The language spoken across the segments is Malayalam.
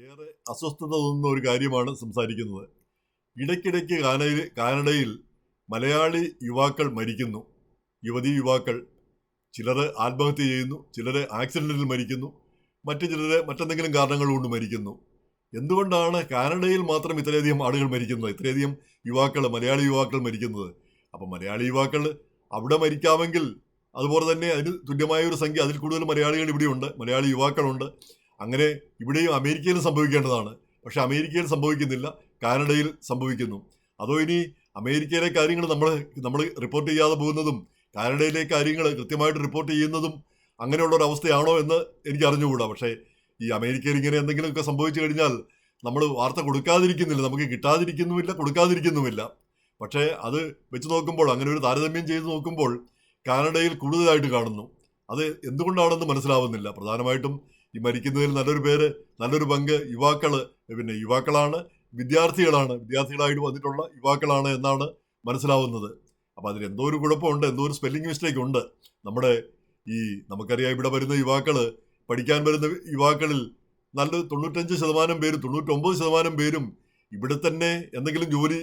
ഏറെ അസ്വസ്ഥത തോന്നുന്ന ഒരു കാര്യമാണ് സംസാരിക്കുന്നത്. ഇടയ്ക്കിടയ്ക്ക് കാനഡയിൽ മലയാളി യുവാക്കൾ മരിക്കുന്നു. യുവതീ യുവാക്കൾ ചിലർ ആത്മഹത്യ ചെയ്യുന്നു, ചിലർ ആക്സിഡന്റിൽ മരിക്കുന്നു, മറ്റു ചിലർ മറ്റെന്തെങ്കിലും കാരണങ്ങൾ കൊണ്ട് മരിക്കുന്നു. എന്തുകൊണ്ടാണ് കാനഡയിൽ മാത്രം ഇത്രയധികം ആളുകൾ മരിക്കുന്നത്, ഇത്രയധികം മലയാളി യുവാക്കൾ മരിക്കുന്നത്? അപ്പം മലയാളി യുവാക്കൾ അവിടെ മരിക്കാമെങ്കിൽ അതുപോലെ തന്നെ അതിന് തുല്യമായ ഒരു സംഖ്യ, അതിൽ കൂടുതൽ മലയാളികൾ ഇവിടെയുണ്ട്, മലയാളി യുവാക്കളുണ്ട്. അങ്ങനെ ഇവിടെയും അമേരിക്കയിലും സംഭവിക്കേണ്ടതാണ്. പക്ഷെ അമേരിക്കയിൽ സംഭവിക്കുന്നില്ല, കാനഡയിൽ സംഭവിക്കുന്നു. അതോ ഇനി അമേരിക്കയിലെ കാര്യങ്ങൾ നമ്മൾ റിപ്പോർട്ട് ചെയ്യാതെ പോകുന്നതും കാനഡയിലെ കാര്യങ്ങൾ കൃത്യമായിട്ട് റിപ്പോർട്ട് ചെയ്യുന്നതും അങ്ങനെയുള്ള ഒരു അവസ്ഥയാണോ എന്ന് എനിക്ക് അറിഞ്ഞുകൂടാ. പക്ഷേ ഈ അമേരിക്കയിൽ ഇങ്ങനെ എന്തെങ്കിലുമൊക്കെ സംഭവിച്ചു കഴിഞ്ഞാൽ നമ്മൾ വാർത്ത കൊടുക്കാതിരിക്കുന്നില്ല, നമുക്ക് കിട്ടാതിരിക്കുന്നുമില്ല, കൊടുക്കാതിരിക്കുന്നുമില്ല. പക്ഷേ അത് വെച്ച് നോക്കുമ്പോൾ, അങ്ങനെ ഒരു താരതമ്യം ചെയ്ത് നോക്കുമ്പോൾ കാനഡയിൽ കൂടുതലായിട്ട് കാണുന്നു. അത് എന്തുകൊണ്ടാണെന്ന് മനസ്സിലാവുന്നില്ല. പ്രധാനമായിട്ടും ഈ മരിക്കുന്നതിൽ നല്ലൊരു പങ്ക് യുവാക്കളാണ്, വിദ്യാർത്ഥികളായിട്ട് വന്നിട്ടുള്ള യുവാക്കളാണ് എന്നാണ് മനസ്സിലാവുന്നത്. അപ്പം അതിലെന്തോ ഒരു കുഴപ്പമുണ്ട്, എന്തോ ഒരു സ്പെല്ലിംഗ് മിസ്റ്റേക്ക് ഉണ്ട്. നമ്മുടെ നമുക്കറിയാം, ഇവിടെ വരുന്ന പഠിക്കാൻ വരുന്ന യുവാക്കളിൽ 95% പേരും 99% പേരും ഇവിടെ തന്നെ എന്തെങ്കിലും ജോലി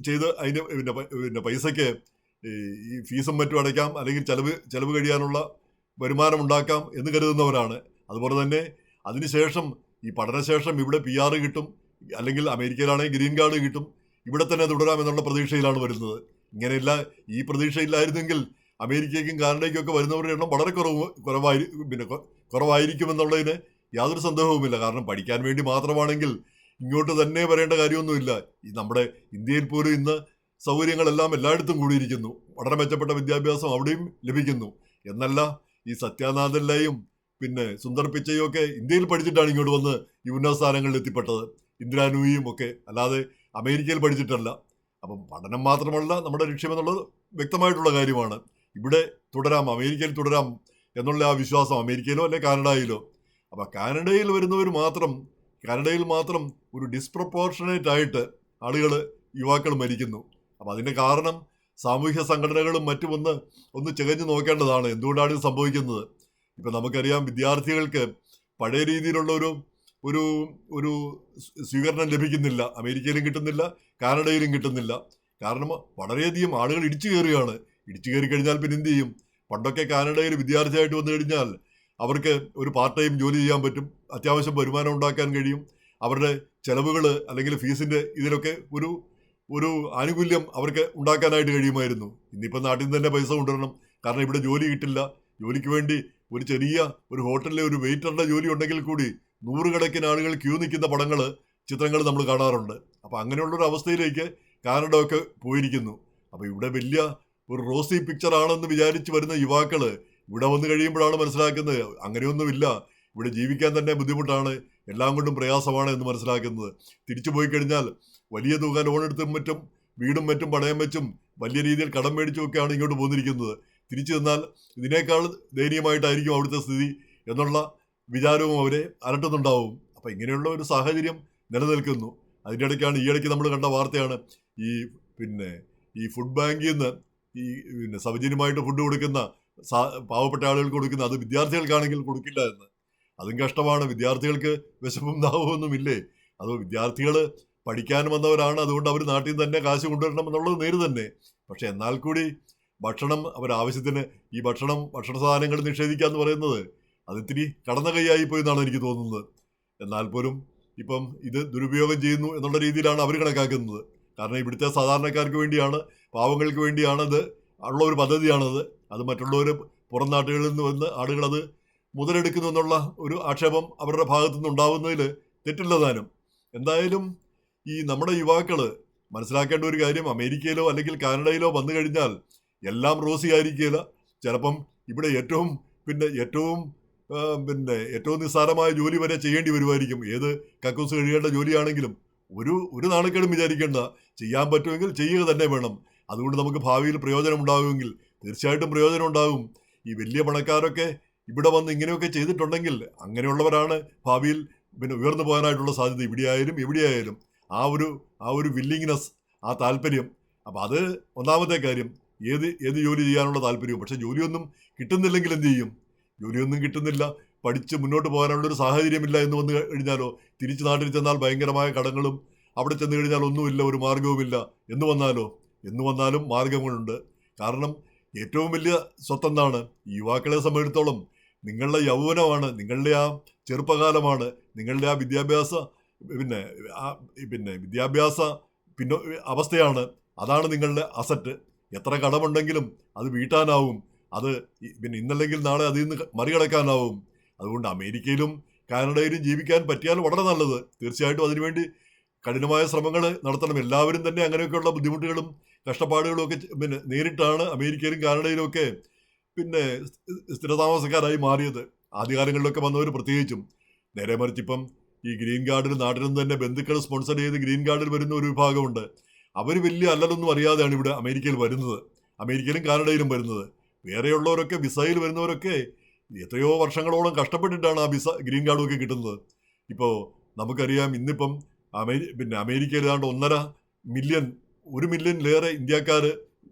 ചെയ്ത് അതിന് പൈസയ്ക്ക് ഈ ഫീസും മറ്റും അടയ്ക്കാം, അല്ലെങ്കിൽ ചെലവ് കഴിയാനുള്ള വരുമാനം ഉണ്ടാക്കാം എന്ന് കരുതുന്നവരാണ്. അതുപോലെ തന്നെ അതിനുശേഷം ഈ പഠനശേഷം ഇവിടെ PR കിട്ടും, അല്ലെങ്കിൽ അമേരിക്കയിലാണെങ്കിൽ ഗ്രീൻ കാർഡ് കിട്ടും, ഇവിടെ തന്നെ തുടരാം എന്നുള്ള പ്രതീക്ഷയിലാണ് വരുന്നത്. ഇങ്ങനെയല്ല, ഈ പ്രതീക്ഷയില്ലായിരുന്നെങ്കിൽ അമേരിക്കയ്ക്കും കാനഡയ്ക്കും ഒക്കെ വരുന്നവരുടെ എണ്ണം വളരെ കുറവായിരിക്കുമെന്നുള്ളതിന് യാതൊരു സന്ദേഹവുമില്ല. കാരണം പഠിക്കാൻ വേണ്ടി മാത്രമാണെങ്കിൽ ഇങ്ങോട്ട് തന്നെ വരേണ്ട കാര്യമൊന്നുമില്ല. നമ്മുടെ ഇന്ത്യയിൽ പോലും ഇന്ന് സൗകര്യങ്ങളെല്ലാം എല്ലായിടത്തും കൂടിയിരിക്കുന്നു. വളരെ മെച്ചപ്പെട്ട വിദ്യാഭ്യാസം അവിടെയും ലഭിക്കുന്നു. എന്നല്ല, ഈ സത്യാനാഥല്ലയും സുന്ദർ പിച്ചയും ഒക്കെ ഇന്ത്യയിൽ പഠിച്ചിട്ടാണ് ഇങ്ങോട്ട് വന്ന് ഈ ഉന്നത സ്ഥാനങ്ങളിൽ എത്തിപ്പെട്ടത്. ഇന്ദിരാനൂയിയും ഒക്കെ, അല്ലാതെ അമേരിക്കയിൽ പഠിച്ചിട്ടല്ല. അപ്പം പഠനം മാത്രമല്ല നമ്മുടെ ലക്ഷ്യമെന്നുള്ളത് വ്യക്തമായിട്ടുള്ള കാര്യമാണ്. ഇവിടെ തുടരാം, അമേരിക്കയിൽ തുടരാം എന്നുള്ള ആ വിശ്വാസം, അമേരിക്കയിലോ അല്ലെ കാനഡയിലോ. അപ്പം കാനഡയിൽ മാത്രം ഒരു ഡിസ്പ്രപ്പോർഷനേറ്റ് ആയിട്ട് യുവാക്കൾ മരിക്കുന്നു. അപ്പം അതിൻ്റെ കാരണം സാമൂഹ്യ സംഘടനകളും മറ്റും ഒന്ന് ചികഞ്ഞു നോക്കേണ്ടതാണ്. എന്തുകൊണ്ടാണ് ഇത് സംഭവിക്കുന്നത്? ഇപ്പം നമുക്കറിയാം, വിദ്യാർത്ഥികൾക്ക് പഴയ രീതിയിലുള്ള ഒരു ഒരു സ്വീകരണം ലഭിക്കുന്നില്ല. അമേരിക്കയിലും കിട്ടുന്നില്ല, കാനഡയിലും കിട്ടുന്നില്ല. കാരണം വളരെയധികം ആളുകൾ ഇടിച്ചു കയറി കഴിഞ്ഞാൽ പിന്നെ എന്ത് ചെയ്യും? പണ്ടൊക്കെ കാനഡയിൽ വിദ്യാർത്ഥിയായിട്ട് വന്നു കഴിഞ്ഞാൽ അവർക്ക് ഒരു പാർട്ട് ടൈം ജോലി ചെയ്യാൻ പറ്റും, അത്യാവശ്യം വരുമാനം ഉണ്ടാക്കാൻ കഴിയും, അവരുടെ ചെലവുകൾ അല്ലെങ്കിൽ ഫീസിൻ്റെ ഇതിലൊക്കെ ഒരു ആനുകൂല്യം അവർക്ക് ഉണ്ടാക്കാനായിട്ട് കഴിയുമായിരുന്നു. ഇന്നിപ്പോൾ നാട്ടിൽ നിന്ന് തന്നെ പൈസ കൊണ്ടുവരണം, കാരണം ഇവിടെ ജോലി കിട്ടില്ല. ജോലിക്ക് വേണ്ടി ഒരു ഹോട്ടലിലെ ഒരു വെയിറ്ററുടെ ജോലി ഉണ്ടെങ്കിൽ കൂടി നൂറുകണക്കിന് ആളുകൾ ക്യൂ നിൽക്കുന്ന ചിത്രങ്ങൾ നമ്മൾ കാണാറുണ്ട്. അപ്പം അങ്ങനെയുള്ളൊരു അവസ്ഥയിലേക്ക് കാനഡ ഒക്കെ പോയിരിക്കുന്നു. അപ്പം ഇവിടെ വലിയ ഒരു റോസി പിക്ചർ ആണെന്ന് വിചാരിച്ച് വരുന്ന യുവാക്കൾ ഇവിടെ വന്നു കഴിയുമ്പോഴാണ് മനസ്സിലാക്കുന്നത് അങ്ങനെയൊന്നുമില്ല, ഇവിടെ ജീവിക്കാൻ തന്നെ ബുദ്ധിമുട്ടാണ്, എല്ലാം കൊണ്ടും പ്രയാസമാണ് എന്ന് മനസ്സിലാക്കുന്നത്. തിരിച്ചു പോയി കഴിഞ്ഞാൽ വലിയ തുക ലോൺ എടുത്തും മറ്റും വീടും മറ്റും പണയം വെച്ചും വലിയ രീതിയിൽ കടം മേടിച്ചും ഒക്കെയാണ് ഇങ്ങോട്ട് പോന്നിരിക്കുന്നത്. തിരിച്ചു ചെന്നാൽ ഇതിനേക്കാൾ ദയനീയമായിട്ടായിരിക്കും അവിടുത്തെ സ്ഥിതി എന്നുള്ള വിചാരവും അവരെ അലട്ടുന്നുണ്ടാവും. അപ്പം ഇങ്ങനെയുള്ള ഒരു സാഹചര്യം നിലനിൽക്കുന്നു. അതിൻ്റെ ഇടയ്ക്കാണ് ഈയിടയ്ക്ക് നമ്മൾ കണ്ട വാർത്തയാണ് ഈ ഫുഡ് ബാങ്കിൽ നിന്ന് സൗജന്യമായിട്ട് ഫുഡ് കൊടുക്കുന്ന പാവപ്പെട്ട ആളുകൾക്ക് കൊടുക്കുന്ന, അത് വിദ്യാർത്ഥികൾക്കാണെങ്കിൽ കൊടുക്കില്ല എന്ന്. അതും കഷ്ടമാണ്. വിദ്യാർത്ഥികൾക്ക് വിശപ്പും ദാഹവും ഇല്ലേ? അത് വിദ്യാർത്ഥികൾ പഠിക്കാൻ വന്നവരാണ്, അതുകൊണ്ട് അവർ നാട്ടിൽ നിന്ന് തന്നെ കാശ് കൊണ്ടുവരണം എന്നുള്ളത് നേര് തന്നെ. പക്ഷെ എന്നാൽ കൂടി ഭക്ഷണം അവരാവശ്യത്തിന് ഈ ഭക്ഷണ സാധനങ്ങൾ നിഷേധിക്കുക എന്ന് പറയുന്നത് അതിത്തിരി കടന്ന കൈയായിപ്പോയി എന്നാണ് എനിക്ക് തോന്നുന്നത്. എന്നാൽ പോലും ഇപ്പം ഇത് ദുരുപയോഗം ചെയ്യുന്നു എന്നുള്ള രീതിയിലാണ് അവർ കണക്കാക്കുന്നത്. കാരണം ഇവിടുത്തെ സാധാരണക്കാർക്ക് വേണ്ടിയാണ്, പാവങ്ങൾക്ക് വേണ്ടിയാണ് ഉള്ള ഒരു പദ്ധതിയാണത്. അത് മറ്റുള്ളവർ പുറം നാട്ടുകളിൽ നിന്ന് വന്ന് ആളുകളത് മുതലെടുക്കുന്നു എന്നുള്ള ഒരു ആക്ഷേപം അവരുടെ ഭാഗത്തു നിന്ന് ഉണ്ടാവുന്നതിൽ തെറ്റില്ലതാനും. എന്തായാലും ഈ നമ്മുടെ യുവാക്കൾ മനസ്സിലാക്കേണ്ട ഒരു കാര്യം, അമേരിക്കയിലോ അല്ലെങ്കിൽ കാനഡയിലോ വന്നു കഴിഞ്ഞാൽ എല്ലാം റോസി ആയിരിക്കില്ല. ചിലപ്പം ഇവിടെ ഏറ്റവും നിസ്സാരമായ ജോലി വരെ ചെയ്യേണ്ടി വരുമായിരിക്കും. ഏത് കക്കൂസ് കഴിയേണ്ട ജോലിയാണെങ്കിലും ഒരു നാണക്കേടും വിചാരിക്കേണ്ട, ചെയ്യാൻ പറ്റുമെങ്കിൽ ചെയ്യുക തന്നെ വേണം. അതുകൊണ്ട് നമുക്ക് ഭാവിയിൽ പ്രയോജനം ഉണ്ടാകുമെങ്കിൽ തീർച്ചയായിട്ടും പ്രയോജനം ഉണ്ടാകും. ഈ വലിയ പണക്കാരൊക്കെ ഇവിടെ വന്ന് ഇങ്ങനെയൊക്കെ ചെയ്തിട്ടുണ്ടെങ്കിൽ അങ്ങനെയുള്ളവരാണ് ഭാവിയിൽ ഉയർന്നു പോകാനായിട്ടുള്ള സാധ്യത. ഇവിടെയായാലും എവിടെയായാലും ആ ഒരു വില്ലിങ്നെസ്, ആ താല്പര്യം. അപ്പം അത് ഒന്നാമത്തെ കാര്യം. ഏത് ജോലി ചെയ്യാനുള്ള താല്പര്യവും. പക്ഷെ ജോലിയൊന്നും കിട്ടുന്നില്ലെങ്കിൽ എന്ത് ചെയ്യും? ജോലിയൊന്നും കിട്ടുന്നില്ല, പഠിച്ച് മുന്നോട്ട് പോകാനുള്ളൊരു സാഹചര്യമില്ല എന്ന് വന്നു കഴിഞ്ഞാലോ, തിരിച്ച് നാട്ടിൽ ചെന്നാൽ ഭയങ്കരമായ കടങ്ങളും അവിടെ ചെന്ന് കഴിഞ്ഞാൽ ഒന്നുമില്ല, ഒരു മാർഗവുമില്ല എന്ന് വന്നാലും മാർഗങ്ങളുണ്ട്. കാരണം ഏറ്റവും വലിയ സ്വത്തെന്താണ്? ഈ യുവാക്കളെ സംബന്ധിച്ചിടത്തോളം നിങ്ങളുടെ യൗവനമാണ്, നിങ്ങളുടെ ആ ചെറുപ്പകാലമാണ്, നിങ്ങളുടെ ആ പിന്നെ വിദ്യാഭ്യാസ പിന്നെ അവസ്ഥയാണ്. അതാണ് നിങ്ങളുടെ അസറ്റ്. എത്ര കടമുണ്ടെങ്കിലും അത് വീട്ടാനാവും, അത് പിന്നെ ഇന്നല്ലെങ്കിൽ നാളെ അതിൽ നിന്ന് മറികടക്കാനാവും. അതുകൊണ്ട് അമേരിക്കയിലും കാനഡയിലും ജീവിക്കാൻ പറ്റിയാൽ വളരെ നല്ലത്. തീർച്ചയായിട്ടും അതിനുവേണ്ടി കഠിനമായ ശ്രമങ്ങൾ നടത്തണം. എല്ലാവരും തന്നെ അങ്ങനെയൊക്കെയുള്ള ബുദ്ധിമുട്ടുകളും കഷ്ടപ്പാടുകളും ഒക്കെ പിന്നെ നേരിട്ടാണ് അമേരിക്കയിലും കാനഡയിലും ഒക്കെ പിന്നെ സ്ഥിരതാമസക്കാരായി മാറിയത്. ആദ്യകാലങ്ങളിലൊക്കെ വന്നവർ പ്രത്യേകിച്ചും. നേരെ മറിച്ച് ഇപ്പം ഈ ഗ്രീൻ കാർഡിൽ നാട്ടിൽ നിന്ന് തന്നെ ബന്ധുക്കൾ സ്പോൺസർ ചെയ്ത് ഗ്രീൻ കാർഡിൽ വരുന്ന ഒരു വിഭാഗമുണ്ട്. അവർ വലിയ അല്ലലൊന്നും അറിയാതെയാണ് ഇവിടെ അമേരിക്കയിലും കാനഡയിലും വരുന്നത്. വേറെയുള്ളവരൊക്കെ വിസയിൽ വരുന്നവരൊക്കെ എത്രയോ വർഷങ്ങളോളം കഷ്ടപ്പെട്ടിട്ടാണ് ആ ഗ്രീൻ കാർഡും ഒക്കെ കിട്ടുന്നത്. ഇപ്പോൾ നമുക്കറിയാം, ഇന്നിപ്പം അമേരിക്കയിൽ ഏതാണ്ട് 1 മില്യണിലേറെ ഇന്ത്യക്കാർ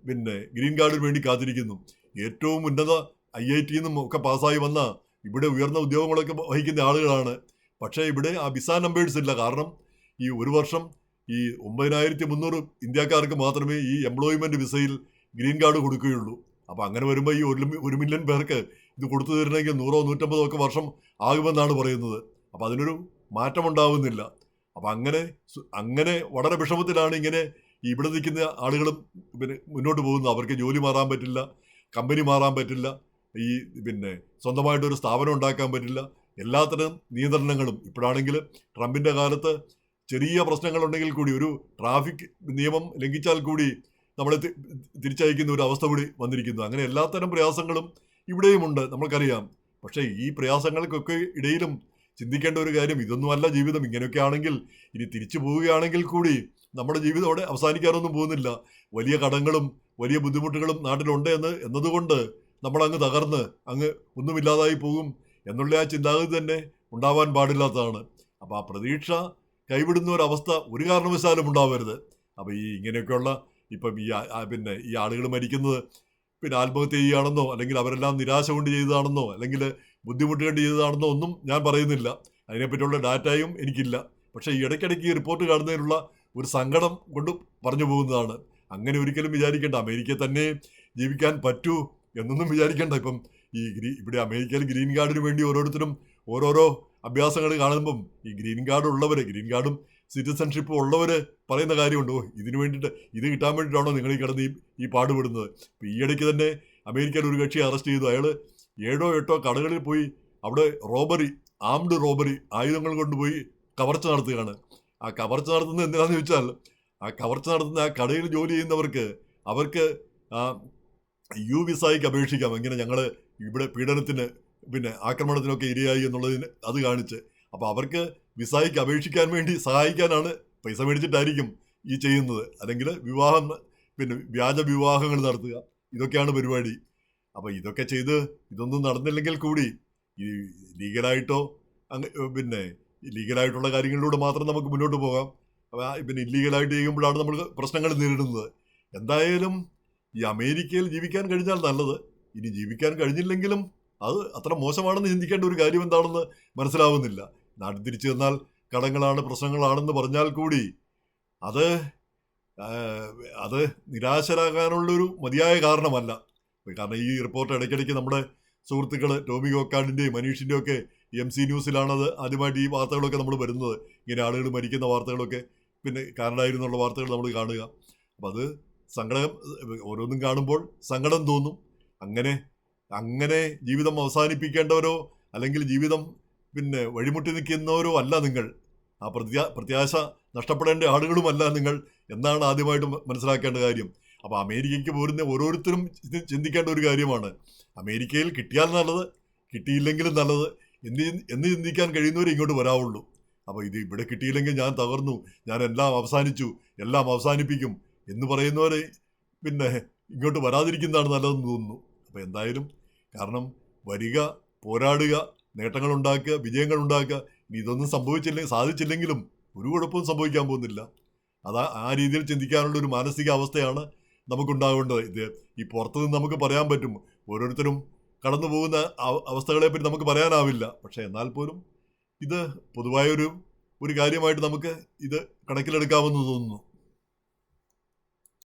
പിന്നെ ഗ്രീൻ കാർഡിന് വേണ്ടി കാത്തിരിക്കുന്നു. ഏറ്റവും ഉന്നത IIT നിന്നും ഒക്കെ പാസ്സായി വന്ന ഇവിടെ ഉയർന്ന ഉദ്യോഗങ്ങളൊക്കെ വഹിക്കുന്ന ആളുകളാണ്. പക്ഷേ ഇവിടെ ആ വിസ നമ്പേഴ്സ് ഇല്ല. കാരണം ഈ ഒരു വർഷം ഈ 9300 ഇന്ത്യക്കാർക്ക് മാത്രമേ ഈ എംപ്ലോയ്മെന്റ് വിസയിൽ ഗ്രീൻ കാർഡ് കൊടുക്കുകയുള്ളൂ. അപ്പം അങ്ങനെ വരുമ്പോൾ ഈ 1 മില്യൺ പേർക്ക് ഇത് കൊടുത്തു തരണമെങ്കിൽ 100 150 ഒക്കെ വർഷം ആകുമെന്നാണ് പറയുന്നത്. അപ്പം അതിനൊരു മാറ്റമുണ്ടാവുന്നില്ല. അപ്പം അങ്ങനെ വളരെ വിഷമത്തിലാണ് ഇങ്ങനെ ഇവിടെ നിൽക്കുന്ന ആളുകളും പിന്നെ മുന്നോട്ട് പോകുന്നത്. അവർക്ക് ജോലി മാറാൻ പറ്റില്ല, കമ്പനി മാറാൻ പറ്റില്ല, ഈ പിന്നെ സ്വന്തമായിട്ടൊരു സ്ഥാപനം ഉണ്ടാക്കാൻ പറ്റില്ല. എല്ലാത്തരം നിയന്ത്രണങ്ങളും. ഇപ്പോഴാണെങ്കിൽ ട്രംപിൻ്റെ കാലത്ത് ചെറിയ പ്രശ്നങ്ങളുണ്ടെങ്കിൽ കൂടി, ഒരു ട്രാഫിക് നിയമം ലംഘിച്ചാൽ കൂടി നമ്മളെ തിരിച്ചയക്കുന്ന ഒരു അവസ്ഥ കൂടി വന്നിരിക്കുന്നു. അങ്ങനെ എല്ലാത്തരം പ്രയാസങ്ങളും ഇവിടെയുമുണ്ട്, നമ്മൾക്കറിയാം. പക്ഷേ ഈ പ്രയാസങ്ങൾക്കൊക്കെ ഇടയിലും ചിന്തിക്കേണ്ട ഒരു കാര്യം, ഇതൊന്നുമല്ല ജീവിതം. ഇങ്ങനെയൊക്കെ ആണെങ്കിൽ ഇനി തിരിച്ചു പോവുകയാണെങ്കിൽ കൂടി നമ്മുടെ ജീവിതം അവിടെ അവസാനിക്കാനൊന്നും പോകുന്നില്ല. വലിയ കടങ്ങളും വലിയ ബുദ്ധിമുട്ടുകളും നാട്ടിലുണ്ട് എന്നതുകൊണ്ട് നമ്മളങ്ങ് തകർന്ന് അങ്ങ് ഒന്നുമില്ലാതായി പോകും എന്നുള്ള ആ ചിന്താഗതി തന്നെ ഉണ്ടാവാൻ പാടില്ലാത്തതാണ്. അപ്പോൾ ആ പ്രതീക്ഷ കൈവിടുന്ന ഒരവസ്ഥ ഒരു കാരണവശാലും ഉണ്ടാവരുത്. അപ്പോൾ ഇങ്ങനെയൊക്കെയുള്ള ഇപ്പം ഈ ആളുകൾ മരിക്കുന്നത് പിന്നെ ആത്മഹത്യ ചെയ്യുകയാണെന്നോ, അല്ലെങ്കിൽ അവരെല്ലാം നിരാശ കൊണ്ട് ചെയ്തതാണെന്നോ, അല്ലെങ്കിൽ ബുദ്ധിമുട്ട് കൊണ്ട് ചെയ്തതാണെന്നോ ഒന്നും ഞാൻ പറയുന്നില്ല. അതിനെപ്പറ്റിയുള്ള ഡാറ്റയും എനിക്കില്ല. പക്ഷേ ഈ ഇടയ്ക്കിടയ്ക്ക് ഈ റിപ്പോർട്ട് കാണുന്നതിനുള്ള ഒരു സങ്കടം കൊണ്ട് പറഞ്ഞു പോകുന്നതാണ്. അങ്ങനെ ഒരിക്കലും വിചാരിക്കേണ്ട അമേരിക്കയിൽ തന്നെ ജീവിക്കാൻ പറ്റൂ എന്നൊന്നും വിചാരിക്കേണ്ട. ഇപ്പം ഇവിടെ അമേരിക്കയിൽ ഗ്രീൻ കാർഡിന് വേണ്ടി ഓരോരുത്തരും ഓരോരോ അഭ്യാസങ്ങൾ കാണുമ്പം ഈ ഗ്രീൻ കാർഡും സിറ്റിസൺഷിപ്പും ഉള്ളവർ പറയുന്ന കാര്യമുണ്ട്, ഇതിന് വേണ്ടിയിട്ട്, ഇത് കിട്ടാൻ വേണ്ടിയിട്ടാണോ നിങ്ങൾ ഈ കിടന്ന് ഈ പാടുപെടുന്നത്. ഇപ്പോൾ ഈ ഇടയ്ക്ക് തന്നെ അമേരിക്കയിൽ ഒരു കക്ഷിയെ അറസ്റ്റ് ചെയ്തു. അയാൾ 7 8 കടകളിൽ പോയി അവിടെ ആംഡ് റോബറി, ആയുധങ്ങൾ കൊണ്ടുപോയി കവർച്ച നടത്തുകയാണ്. ആ കവർച്ച നടത്തുന്നത് എന്തിനാണെന്ന് ചോദിച്ചാൽ, ആ കവർച്ച നടത്തുന്ന ആ കടയിൽ ജോലി ചെയ്യുന്നവർക്ക് അവർക്ക് യു വിസയ്ക്ക് അപേക്ഷിക്കാം. എങ്ങനെ ഞങ്ങൾ ഇവിടെ പീഡനത്തിന് പിന്നെ ആക്രമണത്തിനൊക്കെ ഇരയായി എന്നുള്ളതിന് അത് കാണിച്ച്. അപ്പോൾ അവർക്ക് വിസയ്ക്ക് അപേക്ഷിക്കാൻ വേണ്ടി സഹായിക്കാനാണ്, പൈസ മേടിച്ചിട്ടായിരിക്കും ഈ ചെയ്യുന്നത്. അല്ലെങ്കിൽ വ്യാജ വിവാഹങ്ങൾ നടത്തുക, ഇതൊക്കെയാണ് പരിപാടി. അപ്പോൾ ഇതൊക്കെ ചെയ്ത് ഇതൊന്നും നടന്നില്ലെങ്കിൽ കൂടി ഈ ലീഗലായിട്ടോ ലീഗലായിട്ടുള്ള കാര്യങ്ങളിലൂടെ മാത്രം നമുക്ക് മുന്നോട്ട് പോകാം. ഇല്ലീഗലായിട്ട് ചെയ്യുമ്പോഴാണ് നമ്മൾ പ്രശ്നങ്ങൾ നേരിടുന്നത്. എന്തായാലും ഈ അമേരിക്കയിൽ ജീവിക്കാൻ കഴിഞ്ഞാൽ നല്ലത്. ഇനി ജീവിക്കാൻ കഴിഞ്ഞില്ലെങ്കിലും അത് അത്ര മോശമാണെന്ന് ചിന്തിക്കേണ്ട ഒരു കാര്യം എന്താണെന്ന് മനസ്സിലാവുന്നില്ല. നാട്ടിൽ തിരിച്ചു ചെന്നാൽ കടങ്ങളാണ്, പ്രശ്നങ്ങളാണെന്ന് പറഞ്ഞാൽ കൂടി അത് നിരാശരാകാനുള്ളൊരു മതിയായ കാരണമല്ല. കാരണം ഈ റിപ്പോർട്ട് ഇടയ്ക്കിടയ്ക്ക് നമ്മുടെ സുഹൃത്തുക്കൾ ടോമി ഗോക്കാർഡിൻ്റെയും മനീഷിൻ്റെയും ഒക്കെ MC ന്യൂസിലാണത് ആദ്യമായിട്ട് ഈ വാർത്തകളൊക്കെ നമ്മൾ വരുന്നത്. ഇങ്ങനെ ആളുകൾ മരിക്കുന്ന വാർത്തകളൊക്കെ, പിന്നെ കാനഡയിൽ നിന്നുള്ള വാർത്തകൾ നമ്മൾ കാണുക. അപ്പം അത് സങ്കടം, ഓരോന്നും കാണുമ്പോൾ സങ്കടം തോന്നും. അങ്ങനെ ജീവിതം അവസാനിപ്പിക്കേണ്ടവരോ അല്ലെങ്കിൽ ജീവിതം വഴിമുട്ടി നിൽക്കുന്നവരോ അല്ല നിങ്ങൾ. ആ പ്രത്യാശ നഷ്ടപ്പെടേണ്ട ആളുകളുമല്ല നിങ്ങൾ എന്നാണ് ആദ്യമായിട്ട് മനസ്സിലാക്കേണ്ട കാര്യം. അപ്പോൾ അമേരിക്കയ്ക്ക് പോരുന്ന ഓരോരുത്തരും ചിന്തിക്കേണ്ട ഒരു കാര്യമാണ്, അമേരിക്കയിൽ കിട്ടിയാൽ നല്ലത്, കിട്ടിയില്ലെങ്കിലും നല്ലത് എന്ന് ചിന്തിക്കാൻ കഴിയുന്നവരെ ഇങ്ങോട്ട് വരാവുള്ളൂ. അപ്പോൾ ഇത് ഇവിടെ കിട്ടിയില്ലെങ്കിൽ ഞാൻ തകർന്നു, ഞാൻ എല്ലാം അവസാനിപ്പിക്കും എന്ന് പറയുന്നവരെ ഇങ്ങോട്ട് വരാതിരിക്കുന്നതാണ് നല്ലതെന്ന് തോന്നുന്നു. അപ്പോൾ എന്തായാലും കാരണം വരിക, പോരാടുക, നേട്ടങ്ങളുണ്ടാക്കുക, വിജയങ്ങളുണ്ടാക്കുക. ഇനി ഇതൊന്നും സാധിച്ചില്ലെങ്കിലും ഒരു കുഴപ്പവും സംഭവിക്കാൻ പോകുന്നില്ല. ആ രീതിയിൽ ചിന്തിക്കാനുള്ള ഒരു മാനസിക അവസ്ഥയാണ് നമുക്കുണ്ടാകേണ്ടത്. ഈ പുറത്തുനിന്ന് നമുക്ക് പറയാൻ പറ്റും, ഓരോരുത്തരും കടന്നു പോകുന്ന അവസ്ഥകളെപ്പറ്റി നമുക്ക് പറയാനാവില്ല. പക്ഷേ എന്നാൽ പോലും ഇത് പൊതുവായൊരു കാര്യമായിട്ട് നമുക്ക് ഇത് കണക്കിലെടുക്കാമെന്ന് തോന്നുന്നു.